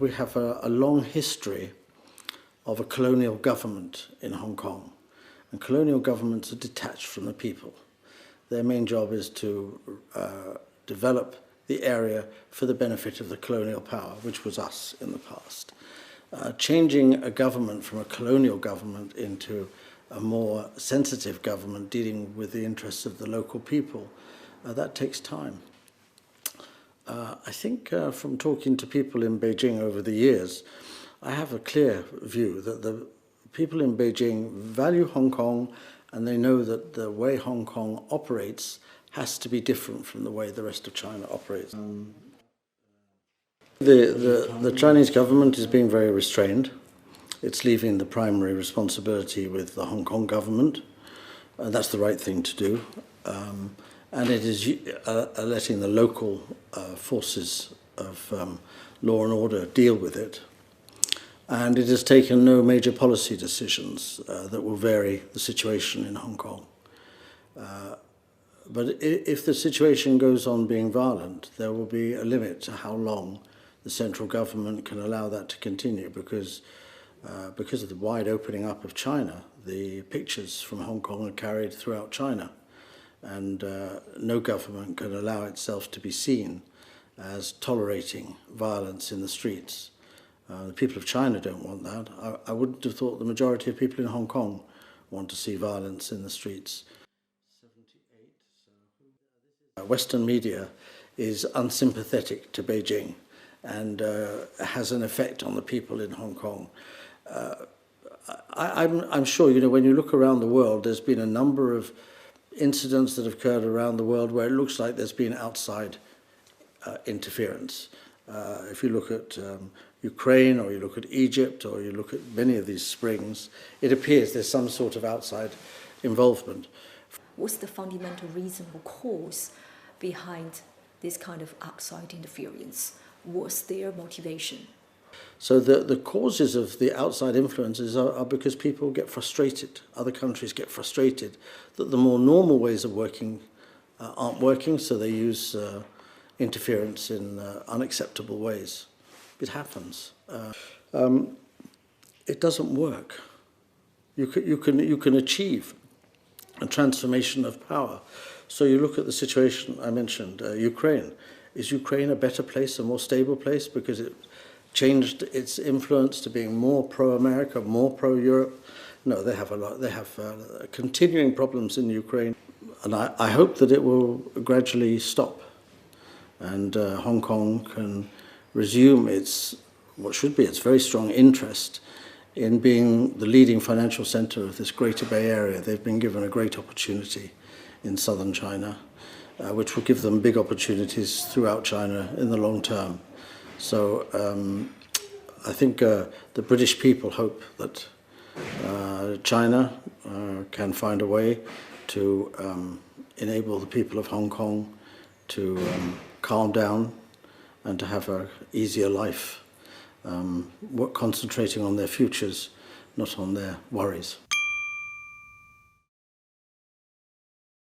we have a long history of a colonial government in Hong Kong. And colonial governments are detached from the people. Their main job is to develop the area for the benefit of the colonial power, which was us in the past. Changing a government from a colonial government into a more sensitive government dealing with the interests of the local people, that takes time. I think from talking to people in Beijing over the years, I have a clear view that the people in Beijing value Hong Kong, and they know that the way Hong Kong operates has to be different from the way the rest of China operates. The Chinese government is being very restrained. It's leaving the primary responsibility with the Hong Kong government. That's the right thing to do. And it is letting the local forces of law and order deal with it. And it has taken no major policy decisions that will vary the situation in Hong Kong. But if the situation goes on being violent, there will be a limit to how long the central government can allow that to continue, because of the wide opening up of China, the pictures from Hong Kong are carried throughout China. And no government can allow itself to be seen as tolerating violence in the streets. The people of China don't want that. I wouldn't have thought the majority of people in Hong Kong want to see violence in the streets. Western media is unsympathetic to Beijing and has an effect on the people in Hong Kong. I'm sure, when you look around the world, there's been a number of incidents that have occurred around the world where it looks like there's been outside interference. If you look at Ukraine, or you look at Egypt, or you look at many of these springs, it appears there's some sort of outside involvement. What's the fundamental reason or cause behind this kind of outside interference? What's their motivation? So the causes of the outside influences are because people get frustrated. Other countries get frustrated that the more normal ways of working aren't working, so they use interference in unacceptable ways. It happens. It doesn't work. You can achieve a transformation of power. So you look at the situation I mentioned, Ukraine. Is Ukraine a better place, a more stable place, because it changed its influence to being more pro-America, more pro-Europe? No, they have continuing problems in Ukraine, and I hope that it will gradually stop, and Hong Kong can resume what should be its very strong interest in being the leading financial center of this Greater Bay Area. They've been given a great opportunity in southern China, which will give them big opportunities throughout China in the long term. So I think the British people hope that China can find a way to enable the people of Hong Kong to calm down and to have an easier life, concentrating on their futures, not on their worries.